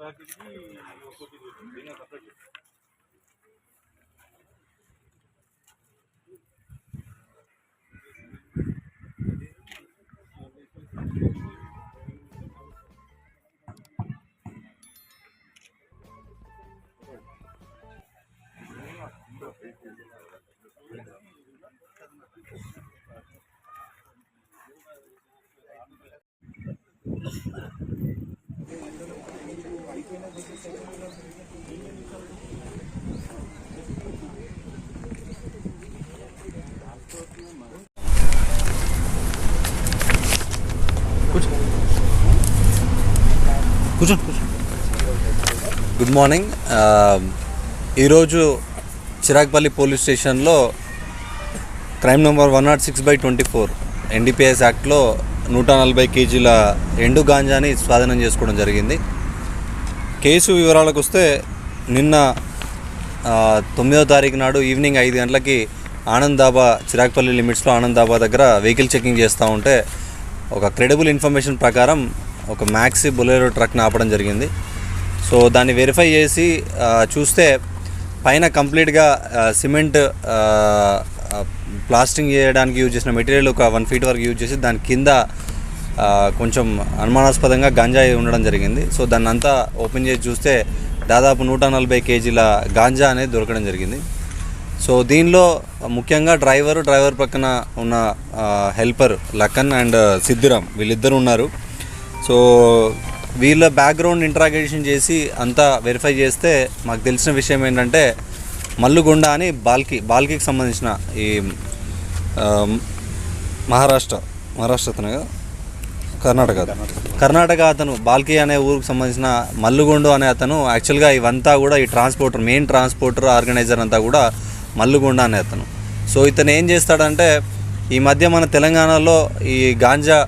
Good morning. ఈరోజు Chiragpally police స్టేషన్లో crime number 106/24 NDPS యాక్ట్లో 140 kgల ఎండు గాంజాని స్వాధీనం చేసుకోవడం జరిగింది. కేసు వివరాలకు వస్తే నిన్న 9వ తారీఖు నాడు ఈవినింగ్ 5 గంటలకి ఆనంద్ దాబా చిరాగ్పల్లి లిమిట్స్లో ఆనంద్ దాబా దగ్గర వెహికల్ చెకింగ్ చేస్తూ ఉంటే ఒక క్రెడిబుల్ ఇన్ఫర్మేషన్ ప్రకారం ఒక మ్యాక్సీ బొలెరో ట్రక్ని ఆపడం జరిగింది. సో దాన్ని వెరిఫై చేసి చూస్తే పైన కంప్లీట్గా సిమెంట్ ప్లాస్టింగ్ చేయడానికి యూజ్ చేసిన మెటీరియల్ ఒక 1 feet వరకు యూజ్ చేసి దాని కింద కొంచెం అనుమానాస్పదంగా గంజాయి ఉండడం జరిగింది. సో దాన్ని అంతా ఓపెన్ చేసి చూస్తే దాదాపు 140 kgల గాంజా అనేది దొరకడం జరిగింది. సో దీనిలో ముఖ్యంగా డ్రైవర్ పక్కన ఉన్న హెల్పర్ లఖన్ అండ్ సిద్ధిరామ్ వీళ్ళిద్దరు ఉన్నారు. సో వీళ్ళ బ్యాక్గ్రౌండ్ ఇంట్రాగేషన్ చేసి అంతా వెరిఫై చేస్తే మాకు తెలిసిన విషయం ఏంటంటే మల్లుగొండ అని బాల్కీకి సంబంధించిన ఈ మహారాష్ట్ర అతను కర్ణాటక అతను బాల్కీ అనే ఊరికి సంబంధించిన మల్లుగొండ అనే అతను యాక్చువల్గా ఇవంతా కూడా ఈ మెయిన్ ట్రాన్స్పోర్టర్ ఆర్గనైజర్ అంతా కూడా మల్లుగొండ అనే అతను. సో ఇతను ఏం చేస్తాడంటే ఈ మధ్య మన తెలంగాణలో ఈ గాంజా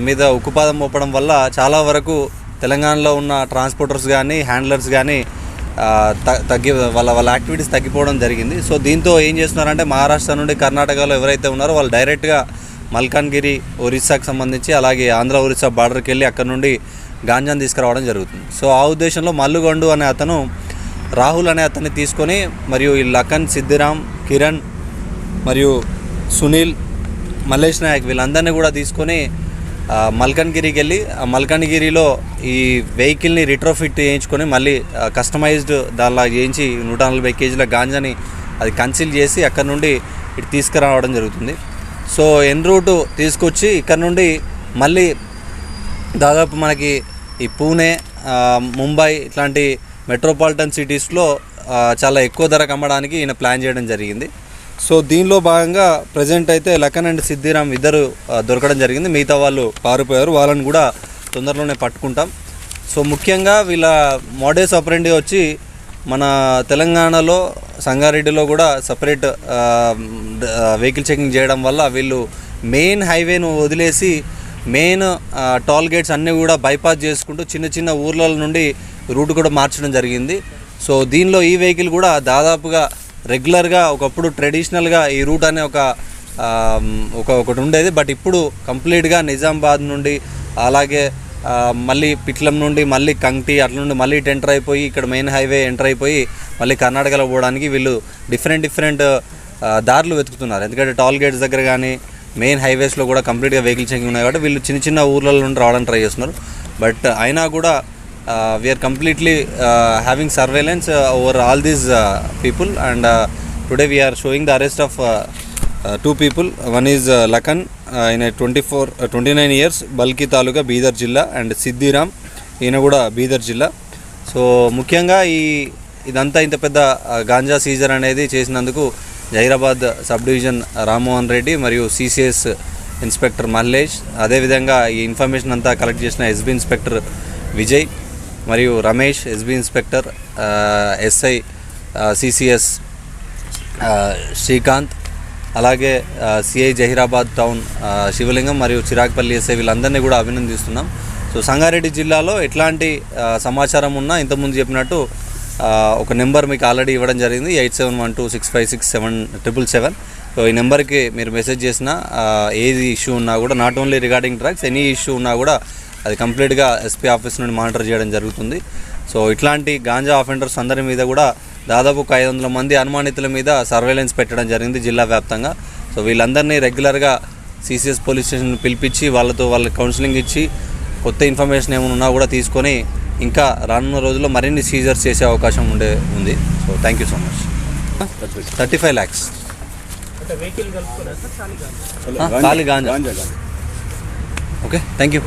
మీద ఉక్కుపాదం మోపడం వల్ల చాలా వరకు తెలంగాణలో ఉన్న ట్రాన్స్పోర్టర్స్ కానీ హ్యాండ్లర్స్ కానీ వాళ్ళ యాక్టివిటీస్ తగ్గిపోవడం జరిగింది. సో దీంతో ఏం చేస్తున్నారంటే మహారాష్ట్ర నుండి కర్ణాటకలో ఎవరైతే ఉన్నారో వాళ్ళు డైరెక్ట్గా మల్కాన్గిరి ఒరిస్సాకు సంబంధించి అలాగే ఆంధ్ర ఒరిస్సా బార్డర్కి వెళ్ళి అక్కడ నుండి గాంజాను తీసుకురావడం జరుగుతుంది. సో ఆ ఉద్దేశంలో మల్లుగొండు అనే అతను రాహుల్ అనే అతన్ని తీసుకొని మరియు ఈ లఖన్, సిద్ధిరామ్, కిరణ్ మరియు సునీల్, మల్లేష్ నాయక్ వీళ్ళందరినీ కూడా తీసుకొని మల్కన్గిరికి వెళ్ళి మల్కన్గిరిలో ఈ వెహికల్ని రిట్రోఫిట్ చేయించుకొని మళ్ళీ కస్టమైజ్డ్ దానిలా చేయించి 140 kgల గాంజాని అది కన్సిల్ చేసి అక్కడ నుండి ఇటు తీసుకురావడం జరుగుతుంది. సో ఎన్ రూటు తీసుకొచ్చి ఇక్కడ నుండి మళ్ళీ దాదాపు మనకి ఈ పూణే, ముంబై ఇట్లాంటి మెట్రోపాలిటన్ సిటీస్లో చాలా ఎక్కువ ధరకు అమ్మడానికి ఈయన ప్లాన్ చేయడం జరిగింది. సో దీనిలో భాగంగా ప్రజెంట్ అయితే లఖన్ అండ్ సిద్ధిరామ్ ఇద్దరు దొరకడం జరిగింది. మిగతా వాళ్ళు పారిపోయారు. వాళ్ళని కూడా తొందరలోనే పట్టుకుంటాం. సో ముఖ్యంగా వీళ్ళ మోడస్ ఆపరెండి వచ్చి మన తెలంగాణలో సంగారెడ్డిలో కూడా సపరేట్ వెహికల్ చెకింగ్ చేయడం వల్ల వీళ్ళు మెయిన్ హైవేను వదిలేసి మెయిన్ టోల్ గేట్స్ అన్నీ కూడా బైపాస్ చేసుకుంటూ చిన్న ఊర్ల నుండి రూట్ కూడా మార్చడం జరిగింది. సో దీనిలో ఈ వెహికల్ కూడా దాదాపుగా రెగ్యులర్గా ఒకప్పుడు ట్రెడిషనల్గా ఈ రూట్ అనే ఒకటి ఉండేది. బట్ ఇప్పుడు కంప్లీట్గా నిజామాబాద్ నుండి అలాగే మళ్ళీ పిట్లం నుండి మళ్ళీ కంక్టి అట్ల నుండి మళ్ళీ ఎంటర్ అయిపోయి ఇక్కడ మెయిన్ హైవే ఎంటర్ అయిపోయి మళ్ళీ కర్ణాటకలో పోవడానికి వీళ్ళు డిఫరెంట్ దారులు వెతుకుతున్నారు. ఎందుకంటే టోల్ గేట్స్ దగ్గర కానీ మెయిన్ హైవేస్లో కూడా కంప్లీట్గా వెహికల్ చెకింగ్ ఉన్నాయి కాబట్టి వీళ్ళు చిన్న ఊర్ల నుండి రావడానికి ట్రై చేస్తున్నారు. బట్ అయినా కూడా we are completely having surveillance over all these people and today we are showing the arrest of 2 people. One is Lakan in a 29 years Balki Taluka Bidar Jilla and Siddhiram ఈయన కూడా బీదర్ జిల్లా. So ముఖ్యంగా ఇదంతా ఇంత పెద్ద ganja Caesar అనేది చేసినందుకు Zaheerabad sub division Rammohan Reddy మరియు CCS ఇన్స్పెక్టర్ మల్లేష్, అదేవిధంగా ఈ ఇన్ఫర్మేషన్ అంతా కలెక్ట్ చేసిన SB ఇన్స్పెక్టర్ విజయ్ మరియు Ramesh, SB inspector SI CCS Srikanth, అలాగే CI జహీరాబాద్ టౌన్ శివలింగం మరియు చిరాగ్పల్లి SI వీళ్ళందరినీ కూడా అభినందిస్తున్నాం. సో సంగారెడ్డి జిల్లాలో ఎట్లాంటి సమాచారం ఉన్నా ఇంతకుముందు చెప్పినట్టు ఒక నెంబర్ మీకు ఆల్రెడీ ఇవ్వడం జరిగింది 8712656777. సో ఈ నెంబర్కి మీరు మెసేజ్ చేసినా ఏది ఇష్యూ ఉన్నా కూడా not only regarding drugs any issue ఉన్నా కూడా అది కంప్లీట్గా ఎస్పీ ఆఫీస్ నుండి మానిటర్ చేయడం జరుగుతుంది. సో ఇట్లాంటి గాంజా అఫెండర్స్ అందరి మీద కూడా దాదాపు 500 మంది అనుమానితుల మీద సర్వేలెన్స్ పెట్టడం జరిగింది జిల్లా వ్యాప్తంగా. సో వీళ్ళందరినీ రెగ్యులర్గా సిసిఎస్ పోలీస్ స్టేషన్ పిలిపించి వాళ్ళకి కౌన్సిలింగ్ ఇచ్చి కొత్త ఇన్ఫర్మేషన్ ఏమైనా ఉన్నా కూడా తీసుకొని ఇంకా రానున్న రోజుల్లో మరిన్ని సీజర్స్ చేసే అవకాశం ఉంది. So thank you so much. 35 lakhs ఖాళీ గాంజా. Okay, thank you.